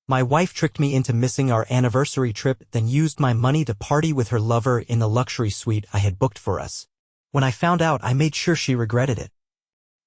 My wife tricked me into missing our anniversary trip, then used my money to party with her lover in the luxury suite I had booked for us. When I found out, I made sure she regretted it.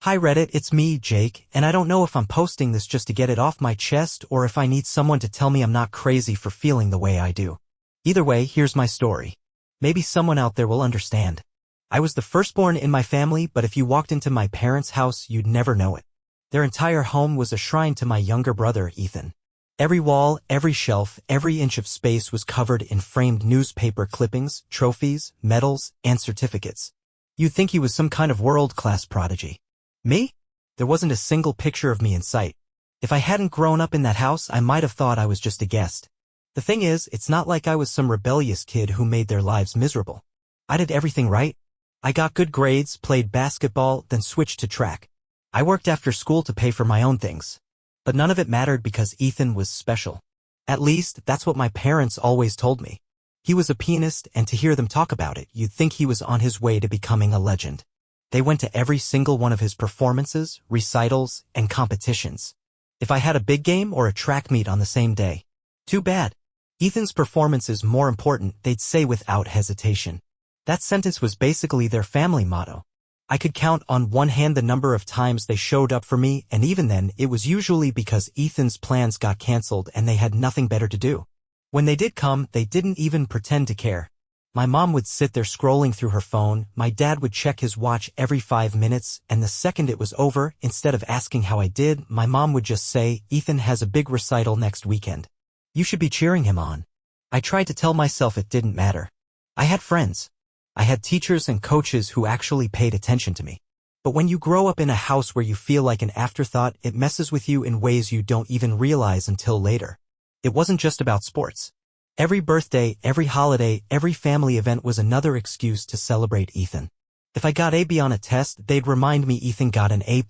Hi Reddit, it's me, Jake, and I don't know if I'm posting this just to get it off my chest or if I need someone to tell me I'm not crazy for feeling the way I do. Either way, here's my story. Maybe someone out there will understand. I was the firstborn in my family, but if you walked into my parents' house, you'd never know it. Their entire home was a shrine to my younger brother, Ethan. Every wall, every shelf, every inch of space was covered in framed newspaper clippings, trophies, medals, and certificates. You'd think he was some kind of world-class prodigy. Me? There wasn't a single picture of me in sight. If I hadn't grown up in that house, I might have thought I was just a guest. The thing is, it's not like I was some rebellious kid who made their lives miserable. I did everything right. I got good grades, played basketball, then switched to track. I worked after school to pay for my own things. But none of it mattered because Ethan was special. At least, that's what my parents always told me. He was a pianist, and to hear them talk about it, you'd think he was on his way to becoming a legend. They went to every single one of his performances, recitals, and competitions. If I had a big game or a track meet on the same day. Too bad. Ethan's performance is more important, they'd say without hesitation. That sentence was basically their family motto. I could count on one hand the number of times they showed up for me, and even then, it was usually because Ethan's plans got canceled and they had nothing better to do. When they did come, they didn't even pretend to care. My mom would sit there scrolling through her phone, my dad would check his watch every 5 minutes, and the second it was over, instead of asking how I did, my mom would just say, "Ethan has a big recital next weekend. You should be cheering him on." I tried to tell myself it didn't matter. I had friends. I had teachers and coaches who actually paid attention to me. But when you grow up in a house where you feel like an afterthought, it messes with you in ways you don't even realize until later. It wasn't just about sports. Every birthday, every holiday, every family event was another excuse to celebrate Ethan. If I got A/B on a test, they'd remind me Ethan got an A+.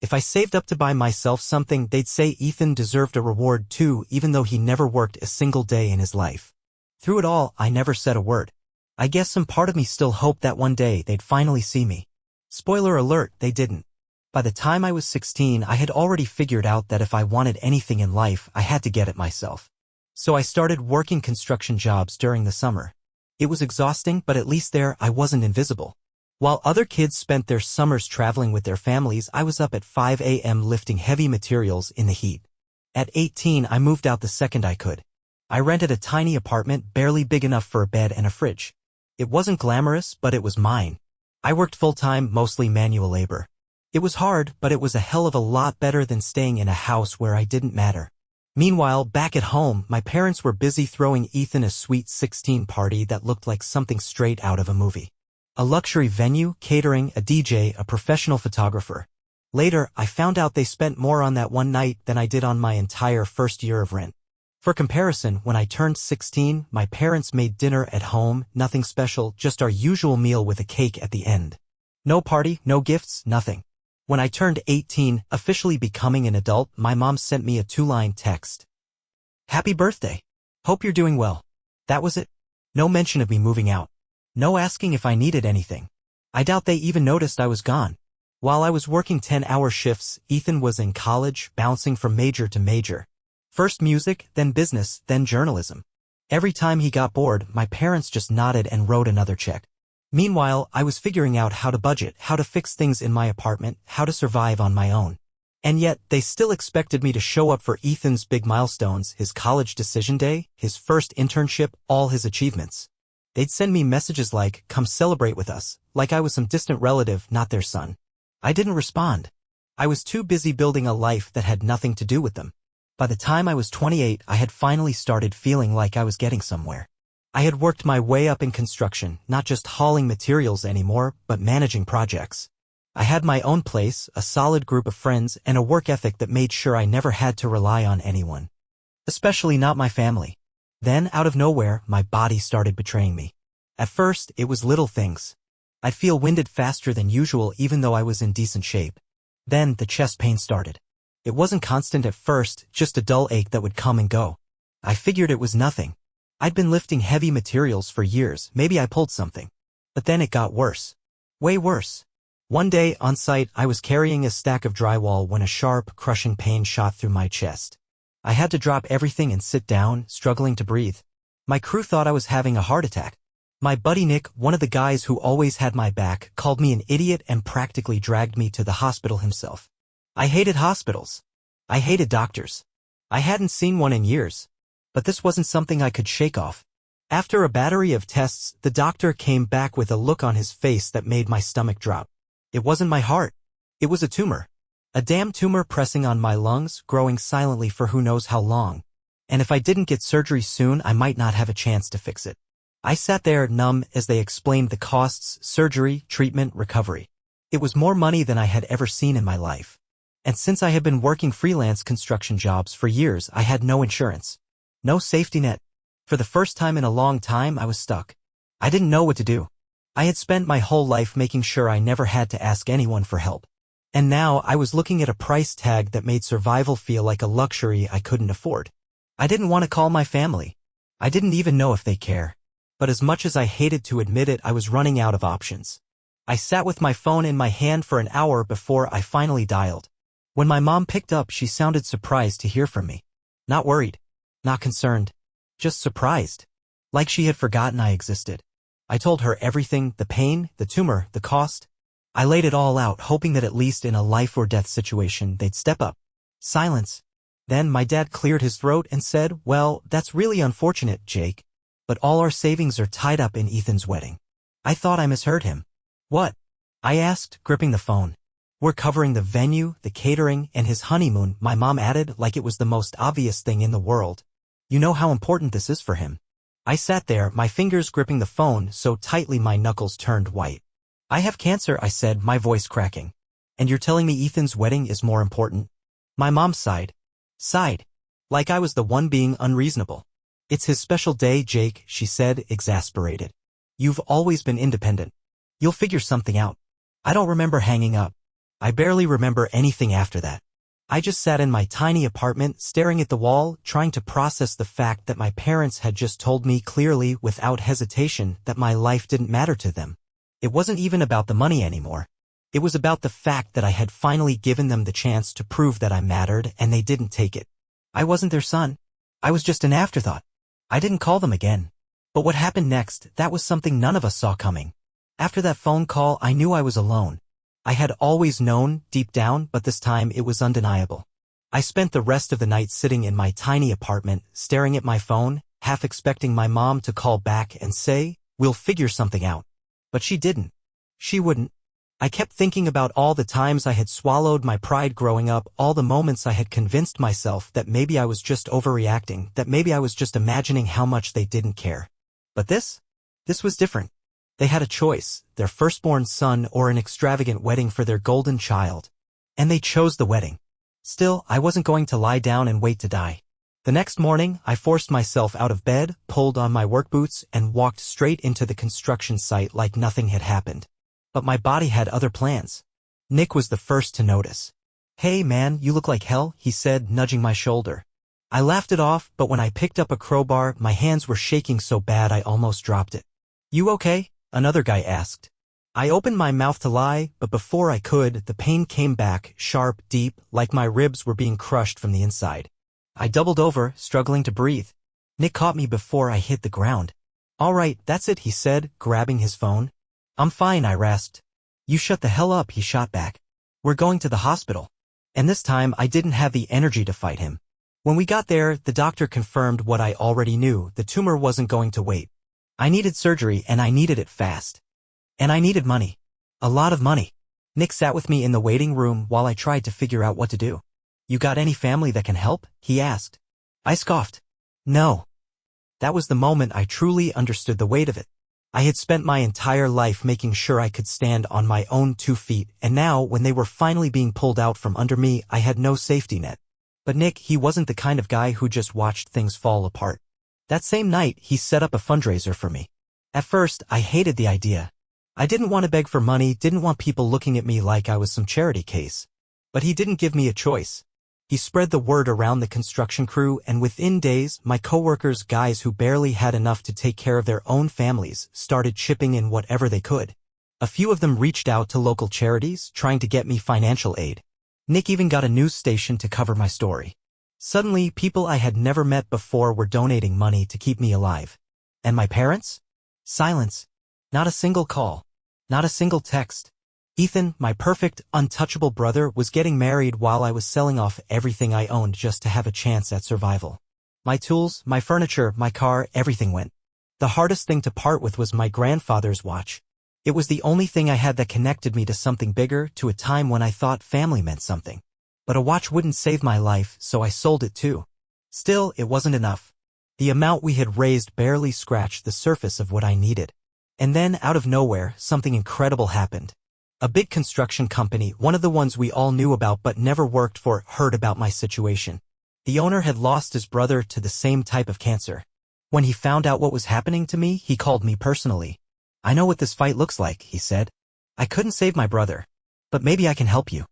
If I saved up to buy myself something, they'd say Ethan deserved a reward too, even though he never worked a single day in his life. Through it all, I never said a word. I guess some part of me still hoped that one day they'd finally see me. Spoiler alert, they didn't. By the time I was 16, I had already figured out that if I wanted anything in life, I had to get it myself. So I started working construction jobs during the summer. It was exhausting, but at least there, I wasn't invisible. While other kids spent their summers traveling with their families, I was up at 5 a.m. lifting heavy materials in the heat. At 18, I moved out the second I could. I rented a tiny apartment, barely big enough for a bed and a fridge. It wasn't glamorous, but it was mine. I worked full-time, mostly manual labor. It was hard, but it was a hell of a lot better than staying in a house where I didn't matter. Meanwhile, back at home, my parents were busy throwing Ethan a sweet 16 party that looked like something straight out of a movie. A luxury venue, catering, a DJ, a professional photographer. Later, I found out they spent more on that one night than I did on my entire first year of rent. For comparison, when I turned 16, my parents made dinner at home, nothing special, just our usual meal with a cake at the end. No party, no gifts, nothing. When I turned 18, officially becoming an adult, my mom sent me a 2-line text. "Happy birthday. Hope you're doing well." That was it. No mention of me moving out. No asking if I needed anything. I doubt they even noticed I was gone. While I was working 10-hour shifts, Ethan was in college, bouncing from major to major. First music, then business, then journalism. Every time he got bored, my parents just nodded and wrote another check. Meanwhile, I was figuring out how to budget, how to fix things in my apartment, how to survive on my own. And yet, they still expected me to show up for Ethan's big milestones, his college decision day, his first internship, all his achievements. They'd send me messages like, "Come celebrate with us," like I was some distant relative, not their son. I didn't respond. I was too busy building a life that had nothing to do with them. By the time I was 28, I had finally started feeling like I was getting somewhere. I had worked my way up in construction, not just hauling materials anymore, but managing projects. I had my own place, a solid group of friends, and a work ethic that made sure I never had to rely on anyone. Especially not my family. Then, out of nowhere, my body started betraying me. At first, it was little things. I'd feel winded faster than usual even though I was in decent shape. Then, the chest pain started. It wasn't constant at first, just a dull ache that would come and go. I figured it was nothing. I'd been lifting heavy materials for years, maybe I pulled something. But then it got worse. Way worse. One day, on site, I was carrying a stack of drywall when a sharp, crushing pain shot through my chest. I had to drop everything and sit down, struggling to breathe. My crew thought I was having a heart attack. My buddy Nick, one of the guys who always had my back, called me an idiot and practically dragged me to the hospital himself. I hated hospitals. I hated doctors. I hadn't seen one in years. But this wasn't something I could shake off. After a battery of tests, the doctor came back with a look on his face that made my stomach drop. It wasn't my heart. It was a tumor. A damn tumor pressing on my lungs, growing silently for who knows how long. And if I didn't get surgery soon, I might not have a chance to fix it. I sat there, numb, as they explained the costs, surgery, treatment, recovery. It was more money than I had ever seen in my life. And since I had been working freelance construction jobs for years, I had no insurance. No safety net. For the first time in a long time, I was stuck. I didn't know what to do. I had spent my whole life making sure I never had to ask anyone for help. And now I was looking at a price tag that made survival feel like a luxury I couldn't afford. I didn't want to call my family. I didn't even know if they care. But as much as I hated to admit it, I was running out of options. I sat with my phone in my hand for an hour before I finally dialed. When my mom picked up, she sounded surprised to hear from me. Not worried. Not concerned. Just surprised. Like she had forgotten I existed. I told her everything, the pain, the tumor, the cost. I laid it all out, hoping that at least in a life-or-death situation they'd step up. Silence. Then my dad cleared his throat and said, "Well, that's really unfortunate, Jake. But all our savings are tied up in Ethan's wedding." I thought I misheard him. "What?" I asked, gripping the phone. "We're covering the venue, the catering, and his honeymoon," my mom added, like it was the most obvious thing in the world. "You know how important this is for him." I sat there, my fingers gripping the phone so tightly my knuckles turned white. "I have cancer," I said, my voice cracking. "And you're telling me Ethan's wedding is more important?" My mom sighed. Like I was the one being unreasonable. "It's his special day, Jake," she said, exasperated. "You've always been independent. You'll figure something out." I don't remember hanging up. I barely remember anything after that. I just sat in my tiny apartment, staring at the wall, trying to process the fact that my parents had just told me clearly, without hesitation, that my life didn't matter to them. It wasn't even about the money anymore. It was about the fact that I had finally given them the chance to prove that I mattered, and they didn't take it. I wasn't their son. I was just an afterthought. I didn't call them again. But what happened next, that was something none of us saw coming. After that phone call, I knew I was alone. I had always known, deep down, but this time it was undeniable. I spent the rest of the night sitting in my tiny apartment, staring at my phone, half expecting my mom to call back and say, "We'll figure something out." But she didn't. She wouldn't. I kept thinking about all the times I had swallowed my pride growing up, all the moments I had convinced myself that maybe I was just overreacting, that maybe I was just imagining how much they didn't care. But this was different. They had a choice, their firstborn son or an extravagant wedding for their golden child. And they chose the wedding. Still, I wasn't going to lie down and wait to die. The next morning, I forced myself out of bed, pulled on my work boots, and walked straight into the construction site like nothing had happened. But my body had other plans. Nick was the first to notice. "Hey man, you look like hell," he said, nudging my shoulder. I laughed it off, but when I picked up a crowbar, my hands were shaking so bad I almost dropped it. "You okay?" another guy asked. I opened my mouth to lie, but before I could, the pain came back, sharp, deep, like my ribs were being crushed from the inside. I doubled over, struggling to breathe. Nick caught me before I hit the ground. "All right, that's it," he said, grabbing his phone. "I'm fine," I rasped. "You shut the hell up," he shot back. "We're going to the hospital." And this time, I didn't have the energy to fight him. When we got there, the doctor confirmed what I already knew: the tumor wasn't going to wait. I needed surgery, and I needed it fast. And I needed money. A lot of money. Nick sat with me in the waiting room while I tried to figure out what to do. "You got any family that can help?" he asked. I scoffed. "No." That was the moment I truly understood the weight of it. I had spent my entire life making sure I could stand on my own 2 feet, and now, when they were finally being pulled out from under me, I had no safety net. But Nick, he wasn't the kind of guy who just watched things fall apart. That same night, he set up a fundraiser for me. At first, I hated the idea. I didn't want to beg for money, didn't want people looking at me like I was some charity case. But he didn't give me a choice. He spread the word around the construction crew, and within days, my coworkers, guys who barely had enough to take care of their own families, started chipping in whatever they could. A few of them reached out to local charities, trying to get me financial aid. Nick even got a news station to cover my story. Suddenly, people I had never met before were donating money to keep me alive. And my parents? Silence. Not a single call. Not a single text. Ethan, my perfect, untouchable brother, was getting married while I was selling off everything I owned just to have a chance at survival. My tools, my furniture, my car, everything went. The hardest thing to part with was my grandfather's watch. It was the only thing I had that connected me to something bigger, to a time when I thought family meant something. But a watch wouldn't save my life, so I sold it too. Still, it wasn't enough. The amount we had raised barely scratched the surface of what I needed. And then, out of nowhere, something incredible happened. A big construction company, one of the ones we all knew about but never worked for, heard about my situation. The owner had lost his brother to the same type of cancer. When he found out what was happening to me, he called me personally. "I know what this fight looks like," he said. "I couldn't save my brother. But maybe I can help you."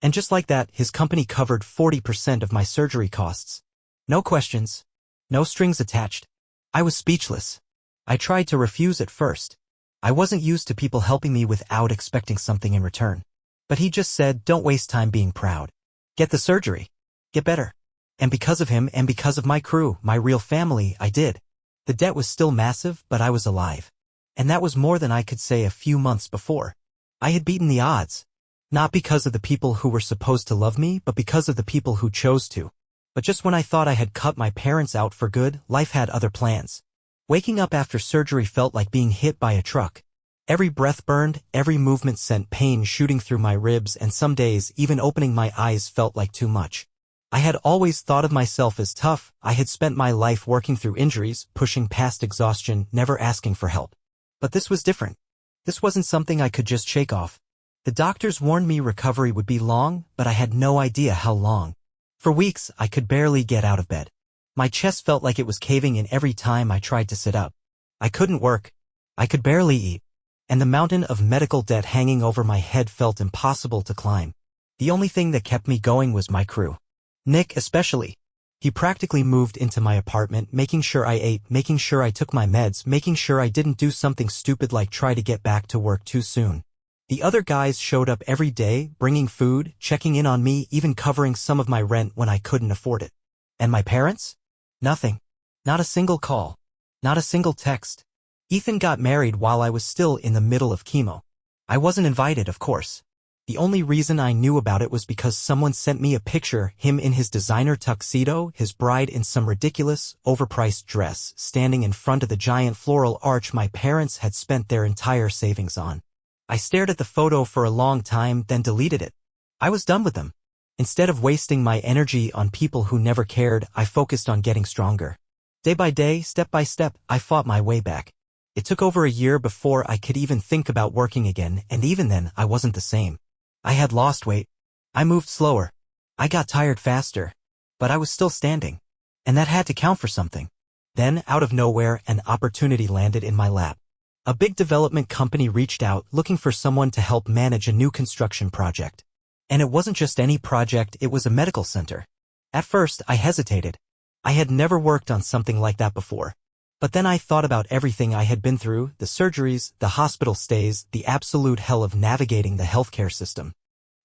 And just like that, his company covered 40% of my surgery costs. No questions. No strings attached. I was speechless. I tried to refuse at first. I wasn't used to people helping me without expecting something in return. But he just said, "Don't waste time being proud. Get the surgery. Get better." And because of him and because of my crew, my real family, I did. The debt was still massive, but I was alive. And that was more than I could say a few months before. I had beaten the odds. Not because of the people who were supposed to love me, but because of the people who chose to. But just when I thought I had cut my parents out for good, life had other plans. Waking up after surgery felt like being hit by a truck. Every breath burned, every movement sent pain shooting through my ribs, and some days even opening my eyes felt like too much. I had always thought of myself as tough. I had spent my life working through injuries, pushing past exhaustion, never asking for help. But this was different. This wasn't something I could just shake off. The doctors warned me recovery would be long, but I had no idea how long. For weeks, I could barely get out of bed. My chest felt like it was caving in every time I tried to sit up. I couldn't work. I could barely eat. And the mountain of medical debt hanging over my head felt impossible to climb. The only thing that kept me going was my crew. Nick especially. He practically moved into my apartment, making sure I ate, making sure I took my meds, making sure I didn't do something stupid like try to get back to work too soon. The other guys showed up every day, bringing food, checking in on me, even covering some of my rent when I couldn't afford it. And my parents? Nothing. Not a single call. Not a single text. Ethan got married while I was still in the middle of chemo. I wasn't invited, of course. The only reason I knew about it was because someone sent me a picture, him in his designer tuxedo, his bride in some ridiculous, overpriced dress, standing in front of the giant floral arch my parents had spent their entire savings on. I stared at the photo for a long time, then deleted it. I was done with them. Instead of wasting my energy on people who never cared, I focused on getting stronger. Day by day, step by step, I fought my way back. It took over a year before I could even think about working again, and even then, I wasn't the same. I had lost weight. I moved slower. I got tired faster. But I was still standing. And that had to count for something. Then, out of nowhere, an opportunity landed in my lap. A big development company reached out, looking for someone to help manage a new construction project. And it wasn't just any project, it was a medical center. At first, I hesitated. I had never worked on something like that before. But then I thought about everything I had been through, the surgeries, the hospital stays, the absolute hell of navigating the healthcare system.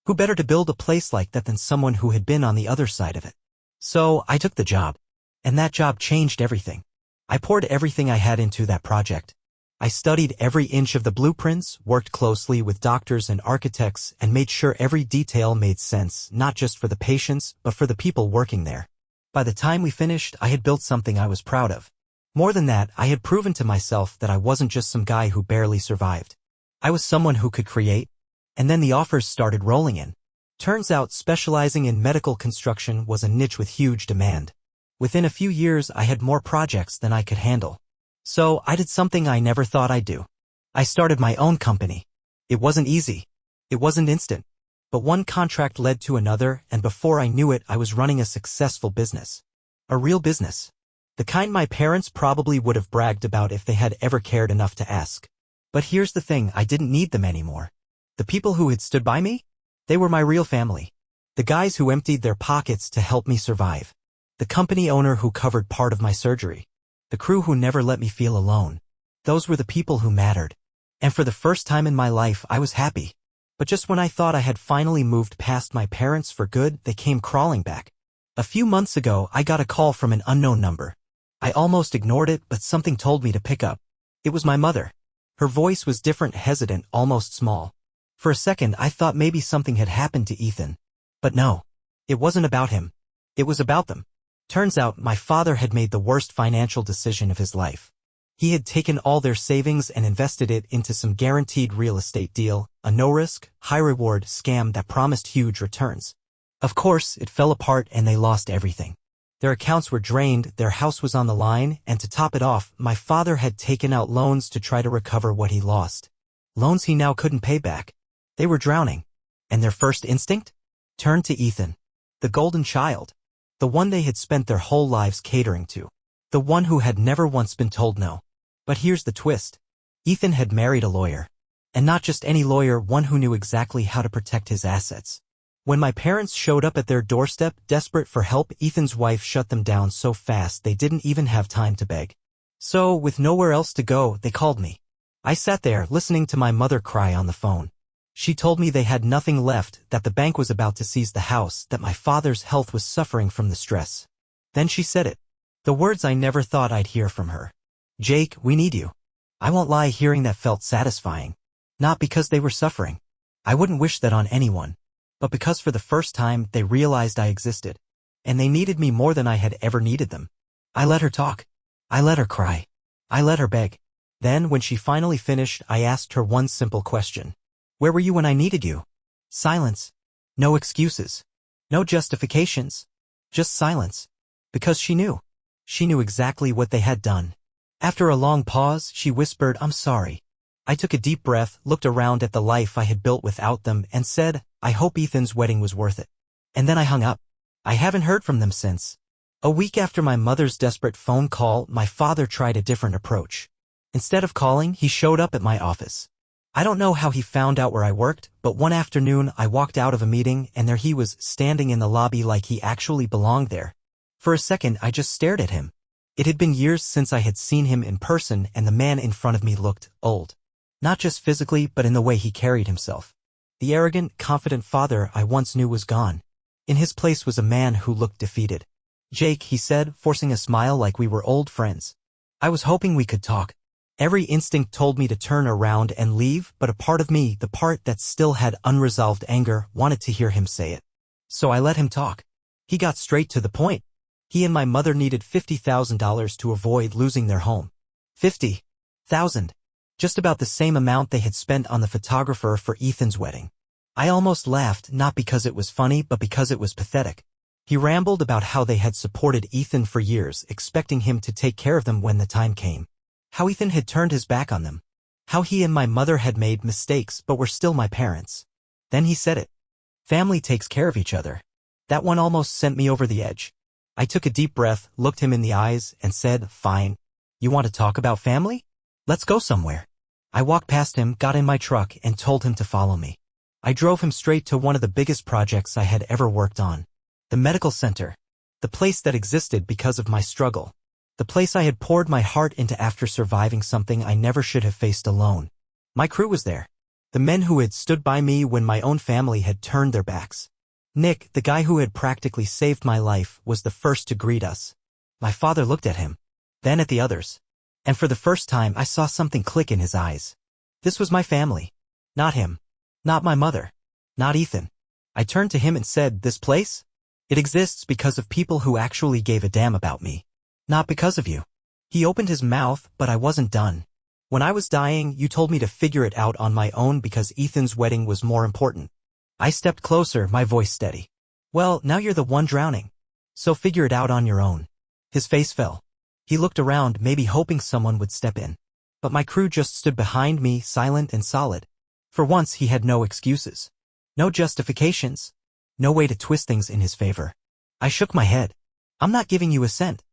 Who better to build a place like that than someone who had been on the other side of it? So, I took the job. And that job changed everything. I poured everything I had into that project. I studied every inch of the blueprints, worked closely with doctors and architects, and made sure every detail made sense, not just for the patients, but for the people working there. By the time we finished, I had built something I was proud of. More than that, I had proven to myself that I wasn't just some guy who barely survived. I was someone who could create. And then the offers started rolling in. Turns out specializing in medical construction was a niche with huge demand. Within a few years, I had more projects than I could handle. So, I did something I never thought I'd do. I started my own company. It wasn't easy. It wasn't instant. But one contract led to another, and before I knew it, I was running a successful business. A real business. The kind my parents probably would have bragged about if they had ever cared enough to ask. But here's the thing, I didn't need them anymore. The people who had stood by me? They were my real family. The guys who emptied their pockets to help me survive. The company owner who covered part of my surgery. The crew who never let me feel alone. Those were the people who mattered. And for the first time in my life, I was happy. But just when I thought I had finally moved past my parents for good, they came crawling back. A few months ago, I got a call from an unknown number. I almost ignored it, but something told me to pick up. It was my mother. Her voice was different, hesitant, almost small. For a second, I thought maybe something had happened to Ethan. But no. It wasn't about him. It was about them. Turns out, my father had made the worst financial decision of his life. He had taken all their savings and invested it into some guaranteed real estate deal, a no-risk, high-reward scam that promised huge returns. Of course, it fell apart and they lost everything. Their accounts were drained, their house was on the line, and to top it off, my father had taken out loans to try to recover what he lost. Loans he now couldn't pay back. They were drowning. And their first instinct? Turned to Ethan. The golden child. The one they had spent their whole lives catering to. The one who had never once been told no. But here's the twist. Ethan had married a lawyer. And not just any lawyer, one who knew exactly how to protect his assets. When my parents showed up at their doorstep, desperate for help, Ethan's wife shut them down so fast they didn't even have time to beg. So, with nowhere else to go, they called me. I sat there, listening to my mother cry on the phone. She told me they had nothing left, that the bank was about to seize the house, that my father's health was suffering from the stress. Then she said it. The words I never thought I'd hear from her. Jake, we need you. I won't lie, hearing that felt satisfying. Not because they were suffering. I wouldn't wish that on anyone. But because for the first time, they realized I existed. And they needed me more than I had ever needed them. I let her talk. I let her cry. I let her beg. Then, when she finally finished, I asked her one simple question. Where were you when I needed you? Silence. No excuses. No justifications. Just silence. Because she knew. She knew exactly what they had done. After a long pause, she whispered, I'm sorry. I took a deep breath, looked around at the life I had built without them, and said, I hope Ethan's wedding was worth it. And then I hung up. I haven't heard from them since. A week after my mother's desperate phone call, my father tried a different approach. Instead of calling, he showed up at my office. I don't know how he found out where I worked, but one afternoon I walked out of a meeting and there he was, standing in the lobby like he actually belonged there. For a second, I just stared at him. It had been years since I had seen him in person, and the man in front of me looked old. Not just physically, but in the way he carried himself. The arrogant, confident father I once knew was gone. In his place was a man who looked defeated. Jake, he said, forcing a smile like we were old friends. I was hoping we could talk. Every instinct told me to turn around and leave, but a part of me, the part that still had unresolved anger, wanted to hear him say it. So I let him talk. He got straight to the point. He and my mother needed $50,000 to avoid losing their home. $50,000. Just about the same amount they had spent on the photographer for Ethan's wedding. I almost laughed, not because it was funny, but because it was pathetic. He rambled about how they had supported Ethan for years, expecting him to take care of them when the time came. How Ethan had turned his back on them. How he and my mother had made mistakes but were still my parents. Then he said it. Family takes care of each other. That one almost sent me over the edge. I took a deep breath, looked him in the eyes, and said, fine. You want to talk about family? Let's go somewhere. I walked past him, got in my truck, and told him to follow me. I drove him straight to one of the biggest projects I had ever worked on. The medical center. The place that existed because of my struggle. The place I had poured my heart into after surviving something I never should have faced alone. My crew was there. The men who had stood by me when my own family had turned their backs. Nick, the guy who had practically saved my life, was the first to greet us. My father looked at him. Then at the others. And for the first time I saw something click in his eyes. This was my family. Not him. Not my mother. Not Ethan. I turned to him and said, this place? It exists because of people who actually gave a damn about me. Not because of you. He opened his mouth, but I wasn't done. When I was dying, you told me to figure it out on my own because Ethan's wedding was more important. I stepped closer, my voice steady. Well, now you're the one drowning. So figure it out on your own. His face fell. He looked around, maybe hoping someone would step in. But my crew just stood behind me, silent and solid. For once, he had no excuses. No justifications. No way to twist things in his favor. I shook my head. I'm not giving you a cent.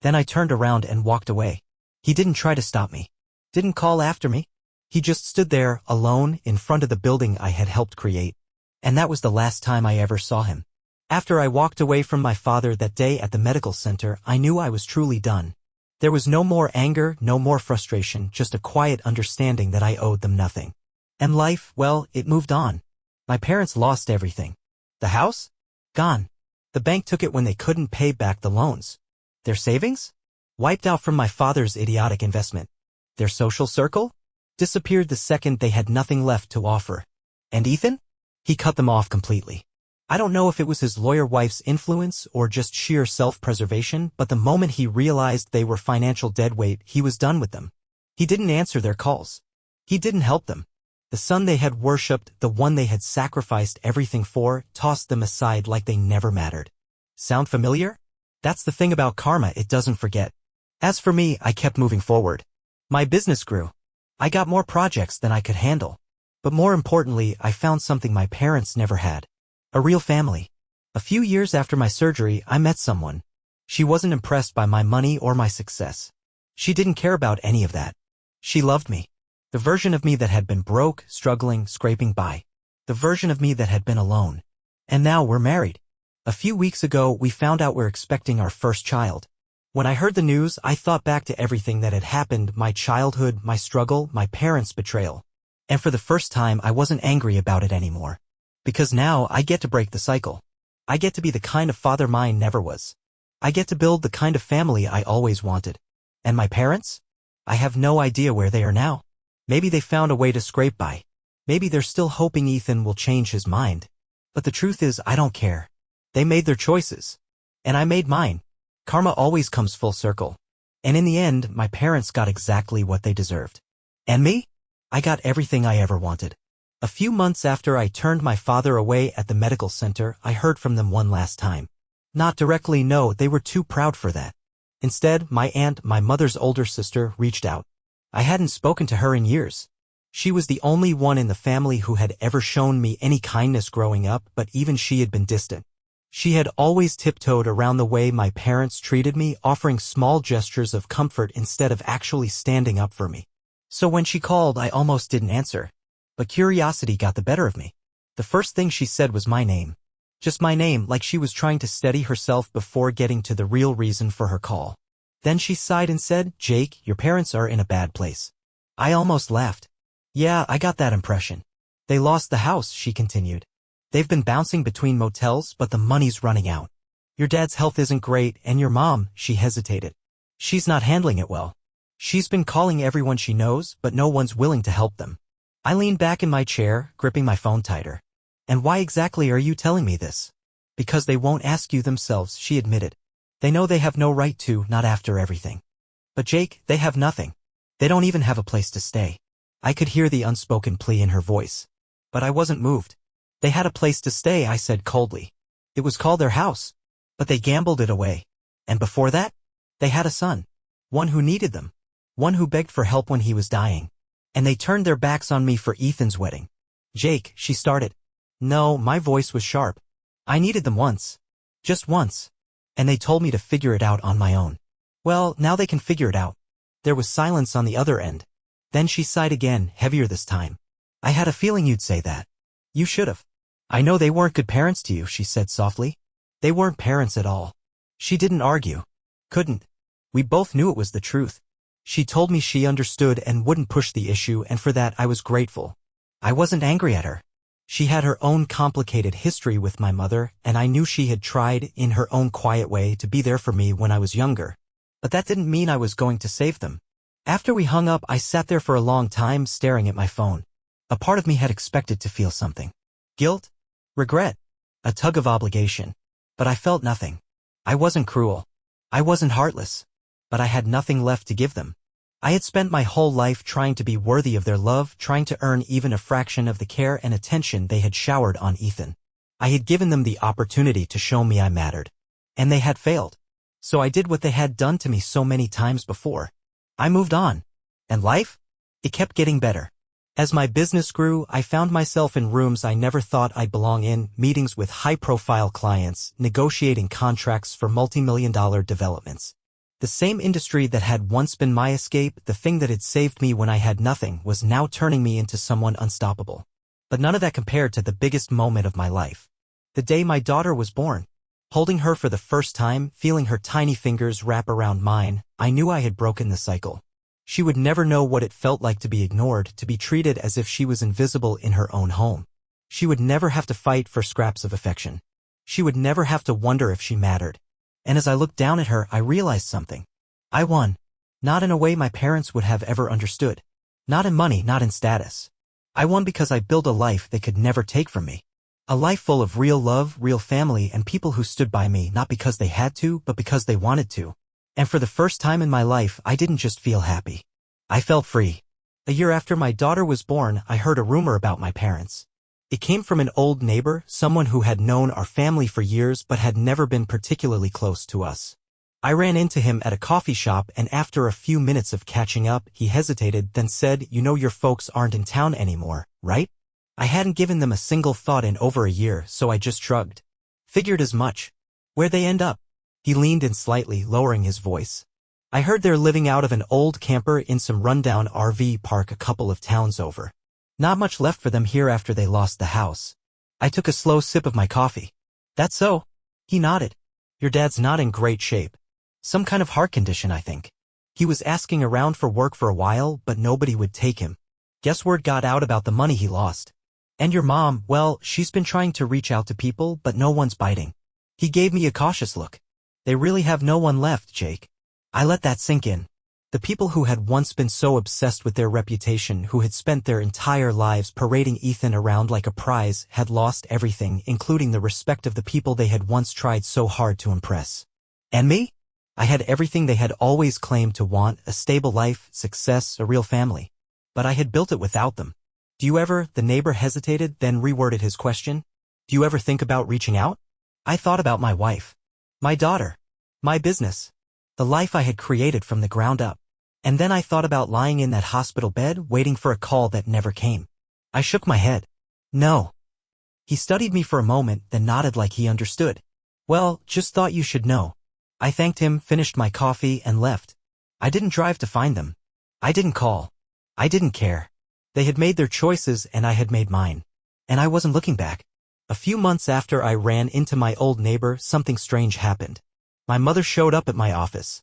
Then I turned around and walked away. He didn't try to stop me. Didn't call after me. He just stood there, alone, in front of the building I had helped create. And that was the last time I ever saw him. After I walked away from my father that day at the medical center, I knew I was truly done. There was no more anger, no more frustration, just a quiet understanding that I owed them nothing. And life, well, it moved on. My parents lost everything. The house? Gone. The bank took it when they couldn't pay back the loans. Their savings? Wiped out from my father's idiotic investment. Their social circle? Disappeared the second they had nothing left to offer. And Ethan? He cut them off completely. I don't know if it was his lawyer wife's influence or just sheer self-preservation, but the moment he realized they were financial deadweight, he was done with them. He didn't answer their calls. He didn't help them. The son they had worshipped, the one they had sacrificed everything for, tossed them aside like they never mattered. Sound familiar? That's the thing about karma, it doesn't forget. As for me, I kept moving forward. My business grew. I got more projects than I could handle. But more importantly, I found something my parents never had. A real family. A few years after my surgery, I met someone. She wasn't impressed by my money or my success. She didn't care about any of that. She loved me. The version of me that had been broke, struggling, scraping by. The version of me that had been alone. And now we're married. A few weeks ago, we found out we're expecting our first child. When I heard the news, I thought back to everything that had happened, my childhood, my struggle, my parents' betrayal. And for the first time, I wasn't angry about it anymore. Because now, I get to break the cycle. I get to be the kind of father mine never was. I get to build the kind of family I always wanted. And my parents? I have no idea where they are now. Maybe they found a way to scrape by. Maybe they're still hoping Ethan will change his mind. But the truth is, I don't care. They made their choices. And I made mine. Karma always comes full circle. And in the end, my parents got exactly what they deserved. And me? I got everything I ever wanted. A few months after I turned my father away at the medical center, I heard from them one last time. Not directly, no, they were too proud for that. Instead, my aunt, my mother's older sister, reached out. I hadn't spoken to her in years. She was the only one in the family who had ever shown me any kindness growing up, but even she had been distant. She had always tiptoed around the way my parents treated me, offering small gestures of comfort instead of actually standing up for me. So when she called, I almost didn't answer. But curiosity got the better of me. The first thing she said was my name. Just my name, like she was trying to steady herself before getting to the real reason for her call. Then she sighed and said, "Jake, your parents are in a bad place." I almost laughed. Yeah, I got that impression. They lost the house, she continued. They've been bouncing between motels, but the money's running out. Your dad's health isn't great, and your mom, she hesitated. She's not handling it well. She's been calling everyone she knows, but no one's willing to help them. I leaned back in my chair, gripping my phone tighter. And why exactly are you telling me this? Because they won't ask you themselves, she admitted. They know they have no right to, not after everything. But Jake, they have nothing. They don't even have a place to stay. I could hear the unspoken plea in her voice. But I wasn't moved. They had a place to stay, I said coldly. It was called their house. But they gambled it away. And before that? They had a son. One who needed them. One who begged for help when he was dying. And they turned their backs on me for Ethan's wedding. Jake, she started. No, my voice was sharp. I needed them once. Just once. And they told me to figure it out on my own. Well, now they can figure it out. There was silence on the other end. Then she sighed again, heavier this time. I had a feeling you'd say that. You should have. I know they weren't good parents to you, she said softly. They weren't parents at all. She didn't argue. Couldn't. We both knew it was the truth. She told me she understood and wouldn't push the issue, and for that I was grateful. I wasn't angry at her. She had her own complicated history with my mother, and I knew she had tried, in her own quiet way, to be there for me when I was younger. But that didn't mean I was going to save them. After we hung up, I sat there for a long time staring at my phone. A part of me had expected to feel something. Guilt? Regret? A tug of obligation. But I felt nothing. I wasn't cruel. I wasn't heartless. But I had nothing left to give them. I had spent my whole life trying to be worthy of their love, trying to earn even a fraction of the care and attention they had showered on Ethan. I had given them the opportunity to show me I mattered. And they had failed. So I did what they had done to me so many times before. I moved on. And life? It kept getting better. As my business grew, I found myself in rooms I never thought I'd belong in, meetings with high-profile clients, negotiating contracts for multi-million-dollar developments. The same industry that had once been my escape, the thing that had saved me when I had nothing, was now turning me into someone unstoppable. But none of that compared to the biggest moment of my life. The day my daughter was born. Holding her for the first time, feeling her tiny fingers wrap around mine, I knew I had broken the cycle. She would never know what it felt like to be ignored, to be treated as if she was invisible in her own home. She would never have to fight for scraps of affection. She would never have to wonder if she mattered. And as I looked down at her, I realized something. I won. Not in a way my parents would have ever understood. Not in money, not in status. I won because I built a life they could never take from me. A life full of real love, real family, and people who stood by me not because they had to, but because they wanted to. And for the first time in my life, I didn't just feel happy. I felt free. A year after my daughter was born, I heard a rumor about my parents. It came from an old neighbor, someone who had known our family for years but had never been particularly close to us. I ran into him at a coffee shop, and after a few minutes of catching up, he hesitated, then said, "You know your folks aren't in town anymore, right?" I hadn't given them a single thought in over a year, so I just shrugged. Figured as much. Where'd they end up? He leaned in slightly, lowering his voice. I heard they're living out of an old camper in some rundown RV park a couple of towns over. Not much left for them here after they lost the house. I took a slow sip of my coffee. That's so? He nodded. Your dad's not in great shape. Some kind of heart condition, I think. He was asking around for work for a while, but nobody would take him. Guess word got out about the money he lost. And your mom, well, she's been trying to reach out to people, but no one's biting. He gave me a cautious look. They really have no one left, Jake. I let that sink in. The people who had once been so obsessed with their reputation, who had spent their entire lives parading Ethan around like a prize, had lost everything, including the respect of the people they had once tried so hard to impress. And me? I had everything they had always claimed to want, a stable life, success, a real family. But I had built it without them. Do you ever, the neighbor hesitated, then reworded his question. Do you ever think about reaching out? I thought about my wife. My daughter. My business. The life I had created from the ground up. And then I thought about lying in that hospital bed, waiting for a call that never came. I shook my head. No. He studied me for a moment, then nodded like he understood. Well, just thought you should know. I thanked him, finished my coffee, and left. I didn't drive to find them. I didn't call. I didn't care. They had made their choices and I had made mine. And I wasn't looking back. A few months after I ran into my old neighbor, something strange happened. My mother showed up at my office.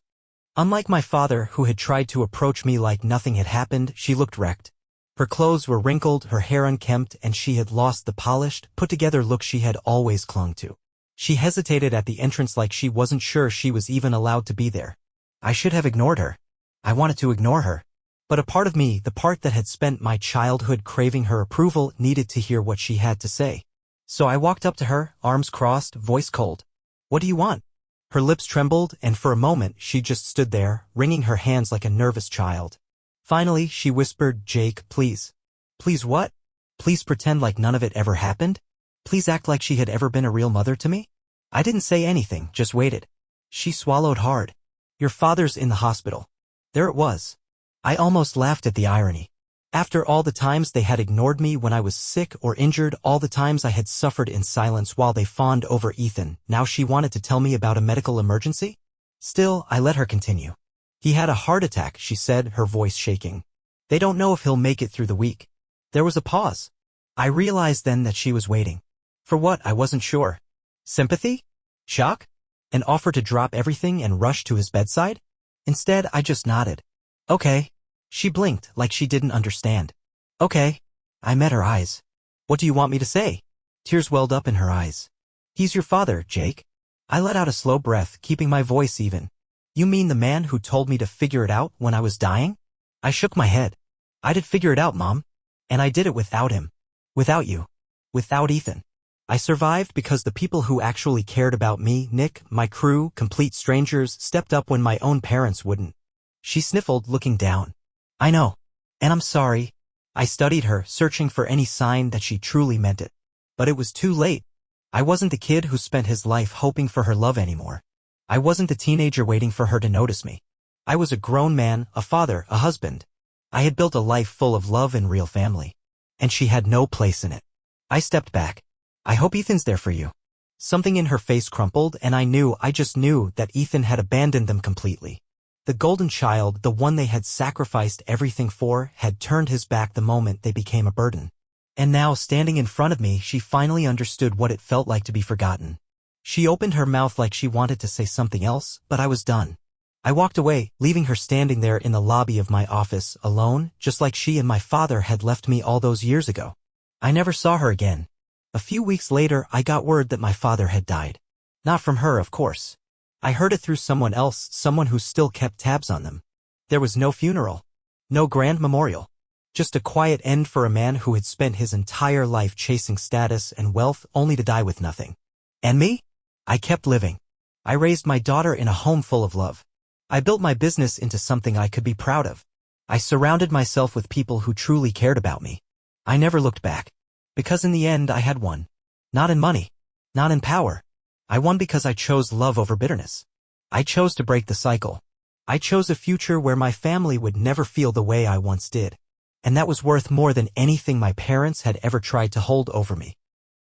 Unlike my father, who had tried to approach me like nothing had happened, she looked wrecked. Her clothes were wrinkled, her hair unkempt, and she had lost the polished, put-together look she had always clung to. She hesitated at the entrance like she wasn't sure she was even allowed to be there. I should have ignored her. I wanted to ignore her. But a part of me, the part that had spent my childhood craving her approval, needed to hear what she had to say. So I walked up to her, arms crossed, voice cold. What do you want? Her lips trembled, and for a moment she just stood there, wringing her hands like a nervous child. Finally, she whispered, Jake, please. Please what? Please pretend like none of it ever happened? Please act like she had ever been a real mother to me? I didn't say anything, just waited. She swallowed hard. Your father's in the hospital. There it was. I almost laughed at the irony. After all the times they had ignored me when I was sick or injured, all the times I had suffered in silence while they fawned over Ethan, now she wanted to tell me about a medical emergency? Still, I let her continue. He had a heart attack, she said, her voice shaking. They don't know if he'll make it through the week. There was a pause. I realized then that she was waiting. For what, I wasn't sure. Sympathy? Shock? An offer to drop everything and rush to his bedside? Instead, I just nodded. Okay. She blinked, like she didn't understand. Okay. I met her eyes. What do you want me to say? Tears welled up in her eyes. He's your father, Jake. I let out a slow breath, keeping my voice even. You mean the man who told me to figure it out when I was dying? I shook my head. I did figure it out, Mom. And I did it without him. Without you. Without Ethan. I survived because the people who actually cared about me, Nick, my crew, complete strangers, stepped up when my own parents wouldn't. She sniffled, looking down. I know. And I'm sorry. I studied her, searching for any sign that she truly meant it. But it was too late. I wasn't the kid who spent his life hoping for her love anymore. I wasn't the teenager waiting for her to notice me. I was a grown man, a father, a husband. I had built a life full of love and real family. And she had no place in it. I stepped back. I hope Ethan's there for you. Something in her face crumpled, and I just knew that Ethan had abandoned them completely. The golden child, the one they had sacrificed everything for, had turned his back the moment they became a burden. And now, standing in front of me, she finally understood what it felt like to be forgotten. She opened her mouth like she wanted to say something else, but I was done. I walked away, leaving her standing there in the lobby of my office, alone, just like she and my father had left me all those years ago. I never saw her again. A few weeks later, I got word that my father had died. Not from her, of course. I heard it through someone else, someone who still kept tabs on them. There was no funeral. No grand memorial. Just a quiet end for a man who had spent his entire life chasing status and wealth only to die with nothing. And me? I kept living. I raised my daughter in a home full of love. I built my business into something I could be proud of. I surrounded myself with people who truly cared about me. I never looked back. Because in the end I had won. Not in money. Not in power. I won because I chose love over bitterness. I chose to break the cycle. I chose a future where my family would never feel the way I once did. And that was worth more than anything my parents had ever tried to hold over me.